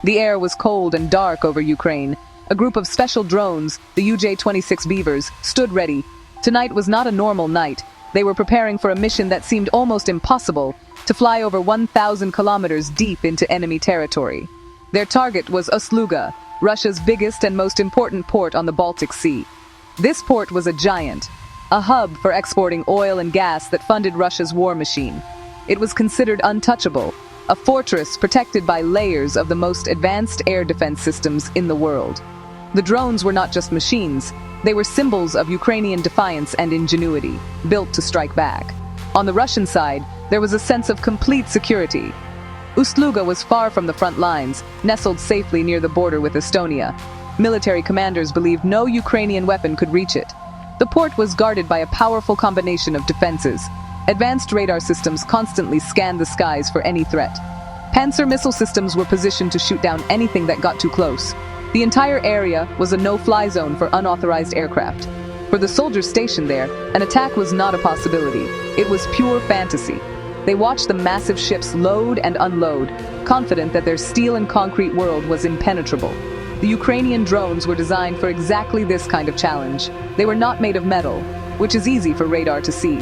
The air was cold and dark over Ukraine. A group of special drones, the UJ-26 Beavers, stood ready. Tonight was not a normal night. They were preparing for a mission that seemed almost impossible, to fly over 1,000 kilometers deep into enemy territory. Their target was Ust-Luga, Russia's biggest and most important port on the Baltic Sea. This port was a giant, a hub for exporting oil and gas that funded Russia's war machine. It was considered untouchable, a fortress protected by layers of the most advanced air defense systems in the world. The drones were not just machines, they were symbols of Ukrainian defiance and ingenuity, built to strike back. On the Russian side, there was a sense of complete security. Ust-Luga was far from the front lines, nestled safely near the border with Estonia. Military commanders believed no Ukrainian weapon could reach it. The port was guarded by a powerful combination of defenses. Advanced radar systems constantly scanned the skies for any threat. Panzer missile systems were positioned to shoot down anything that got too close. The entire area was a no-fly zone for unauthorized aircraft. For the soldiers stationed there, an attack was not a possibility. It was pure fantasy. They watched the massive ships load and unload, confident that their steel and concrete world was impenetrable. The Ukrainian drones were designed for exactly this kind of challenge. They were not made of metal, which is easy for radar to see.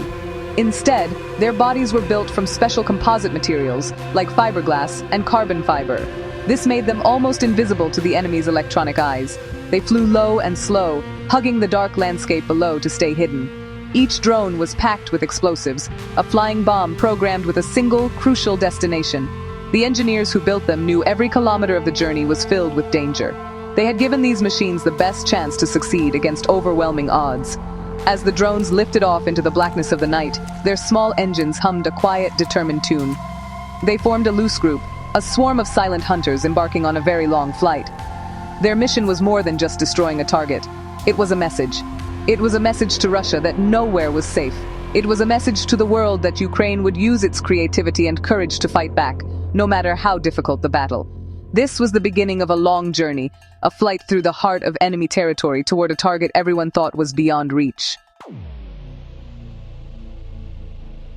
Instead, their bodies were built from special composite materials, like fiberglass and carbon fiber. This made them almost invisible to the enemy's electronic eyes. They flew low and slow, hugging the dark landscape below to stay hidden. Each drone was packed with explosives, a flying bomb programmed with a single, crucial destination. The engineers who built them knew every kilometer of the journey was filled with danger. They had given these machines the best chance to succeed against overwhelming odds. As the drones lifted off into the blackness of the night, their small engines hummed a quiet, determined tune. They formed a loose group, a swarm of silent hunters embarking on a very long flight. Their mission was more than just destroying a target. It was a message. It was a message to Russia that nowhere was safe. It was a message to the world that Ukraine would use its creativity and courage to fight back, no matter how difficult the battle. This was the beginning of a long journey, a flight through the heart of enemy territory toward a target everyone thought was beyond reach.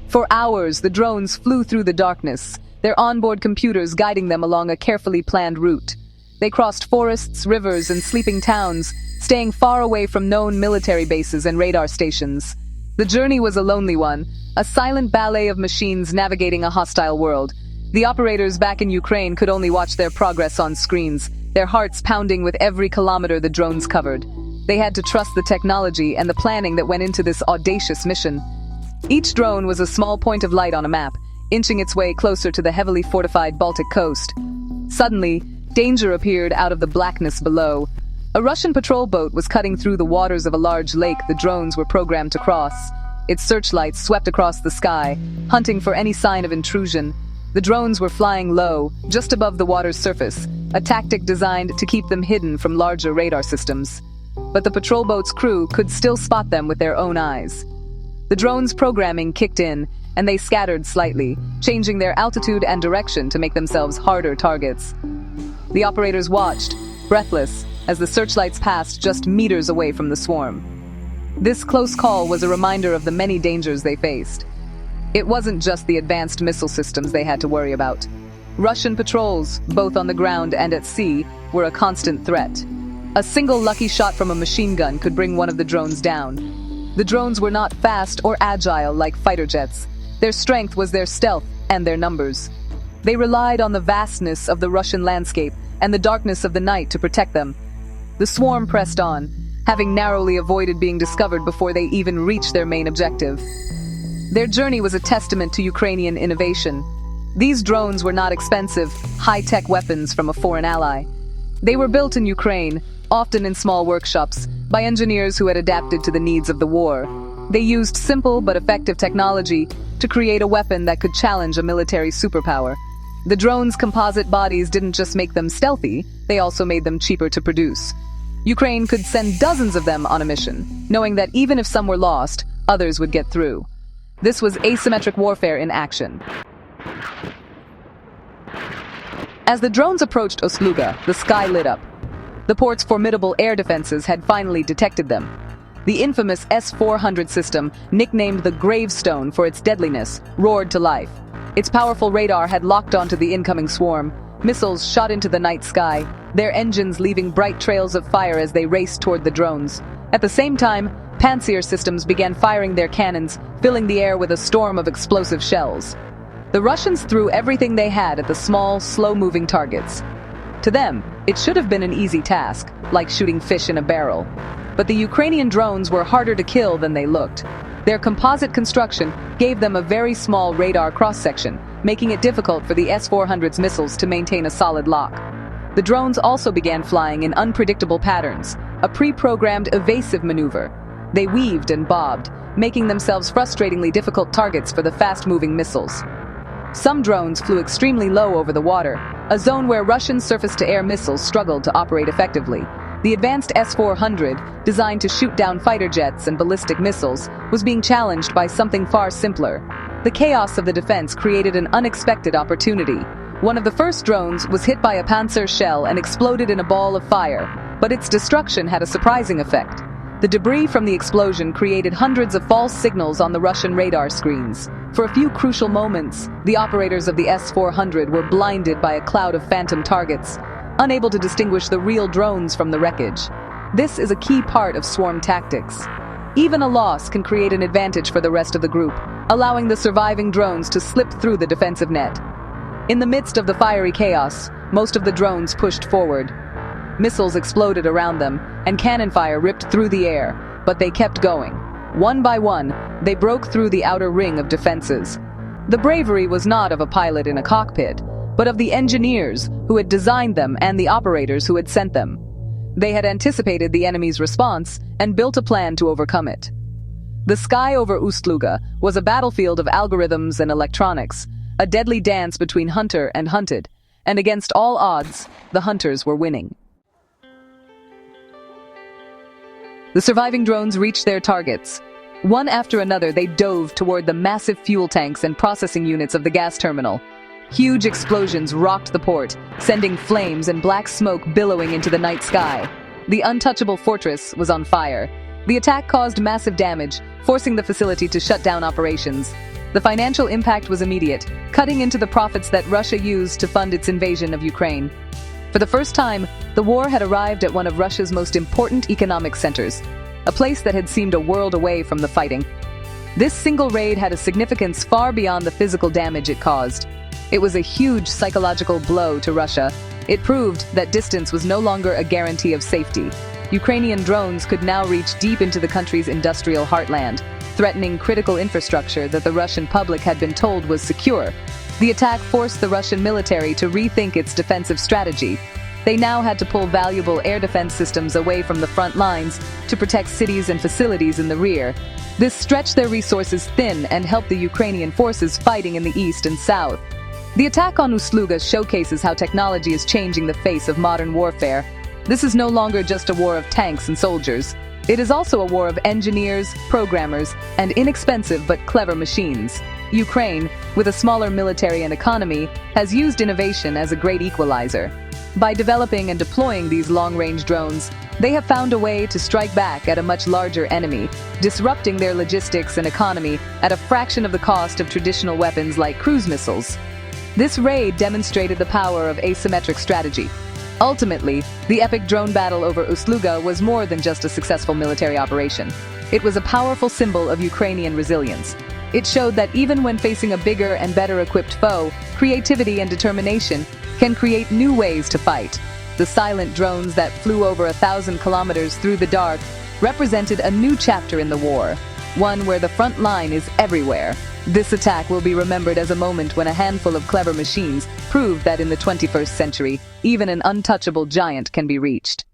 For hours, the drones flew through the darkness, their onboard computers guiding them along a carefully planned route. They crossed forests, rivers, and sleeping towns, staying far away from known military bases and radar stations. The journey was a lonely one, a silent ballet of machines navigating a hostile world. The operators back in Ukraine could only watch their progress on screens, their hearts pounding with every kilometer the drones covered. They had to trust the technology and the planning that went into this audacious mission. Each drone was a small point of light on a map, inching its way closer to the heavily fortified Baltic coast. Suddenly, danger appeared out of the blackness below. A Russian patrol boat was cutting through the waters of a large lake the drones were programmed to cross. Its searchlights swept across the sky, hunting for any sign of intrusion. The drones were flying low, just above the water's surface, a tactic designed to keep them hidden from larger radar systems. But the patrol boat's crew could still spot them with their own eyes. The drones' programming kicked in, and they scattered slightly, changing their altitude and direction to make themselves harder targets. The operators watched, breathless, as the searchlights passed just meters away from the swarm. This close call was a reminder of the many dangers they faced. It wasn't just the advanced missile systems they had to worry about. Russian patrols, both on the ground and at sea, were a constant threat. A single lucky shot from a machine gun could bring one of the drones down. The drones were not fast or agile like fighter jets. Their strength was their stealth and their numbers. They relied on the vastness of the Russian landscape and the darkness of the night to protect them. The swarm pressed on, having narrowly avoided being discovered before they even reached their main objective. Their journey was a testament to Ukrainian innovation. These drones were not expensive, high-tech weapons from a foreign ally. They were built in Ukraine, often in small workshops, by engineers who had adapted to the needs of the war. They used simple but effective technology to create a weapon that could challenge a military superpower. The drones' composite bodies didn't just make them stealthy, they also made them cheaper to produce. Ukraine could send dozens of them on a mission, knowing that even if some were lost, others would get through. This was asymmetric warfare in action. As the drones approached Ust-Luga, the sky lit up. The port's formidable air defenses had finally detected them. The infamous S-400 system, nicknamed the Gravestone for its deadliness, roared to life. Its powerful radar had locked onto the incoming swarm. Missiles shot into the night sky, their engines leaving bright trails of fire as they raced toward the drones. At the same time, Pantsir systems began firing their cannons, filling the air with a storm of explosive shells. The Russians threw everything they had at the small, slow-moving targets. To them, it should have been an easy task, like shooting fish in a barrel. But the Ukrainian drones were harder to kill than they looked. Their composite construction gave them a very small radar cross-section, making it difficult for the S-400's missiles to maintain a solid lock. The drones also began flying in unpredictable patterns, a pre-programmed evasive maneuver. They weaved and bobbed, making themselves frustratingly difficult targets for the fast-moving missiles. Some drones flew extremely low over the water, a zone where Russian surface-to-air missiles struggled to operate effectively. The advanced S-400, designed to shoot down fighter jets and ballistic missiles, was being challenged by something far simpler. The chaos of the defense created an unexpected opportunity. One of the first drones was hit by a Panzer shell and exploded in a ball of fire, but its destruction had a surprising effect. The debris from the explosion created hundreds of false signals on the Russian radar screens. For a few crucial moments, the operators of the S-400 were blinded by a cloud of phantom targets, unable to distinguish the real drones from the wreckage. This is a key part of swarm tactics. Even a loss can create an advantage for the rest of the group, allowing the surviving drones to slip through the defensive net. In the midst of the fiery chaos, most of the drones pushed forward. Missiles exploded around them, and cannon fire ripped through the air, but they kept going. One by one, they broke through the outer ring of defenses. The bravery was not of a pilot in a cockpit, but of the engineers who had designed them and the operators who had sent them. They had anticipated the enemy's response and built a plan to overcome it. The sky over Ust-Luga was a battlefield of algorithms and electronics, a deadly dance between hunter and hunted, and against all odds, the hunters were winning. The surviving drones reached their targets. One after another, they dove toward the massive fuel tanks and processing units of the gas terminal. Huge explosions rocked the port, sending flames and black smoke billowing into the night sky. The untouchable fortress was on fire. The attack caused massive damage, forcing the facility to shut down operations. The financial impact was immediate, cutting into the profits that Russia used to fund its invasion of Ukraine. For the first time, the war had arrived at one of Russia's most important economic centers, a place that had seemed a world away from the fighting. This single raid had a significance far beyond the physical damage it caused. It was a huge psychological blow to Russia. It proved that distance was no longer a guarantee of safety. Ukrainian drones could now reach deep into the country's industrial heartland, threatening critical infrastructure that the Russian public had been told was secure. The attack forced the Russian military to rethink its defensive strategy. They now had to pull valuable air defense systems away from the front lines to protect cities and facilities in the rear. This stretched their resources thin and helped the Ukrainian forces fighting in the east and south. The attack on Ust-Luga showcases how technology is changing the face of modern warfare. This is no longer just a war of tanks and soldiers. It is also a war of engineers, programmers, and inexpensive but clever machines. Ukraine, with a smaller military and economy, has used innovation as a great equalizer. By developing and deploying these long-range drones, they have found a way to strike back at a much larger enemy, disrupting their logistics and economy at a fraction of the cost of traditional weapons like cruise missiles. This raid demonstrated the power of asymmetric strategy. Ultimately, the epic drone battle over Ust-Luga was more than just a successful military operation. It was a powerful symbol of Ukrainian resilience. It showed that even when facing a bigger and better equipped foe, creativity and determination can create new ways to fight. The silent drones that flew over 1,000 kilometers through the dark represented a new chapter in the war, one where the front line is everywhere. This attack will be remembered as a moment when a handful of clever machines proved that in the 21st century, even an untouchable giant can be reached.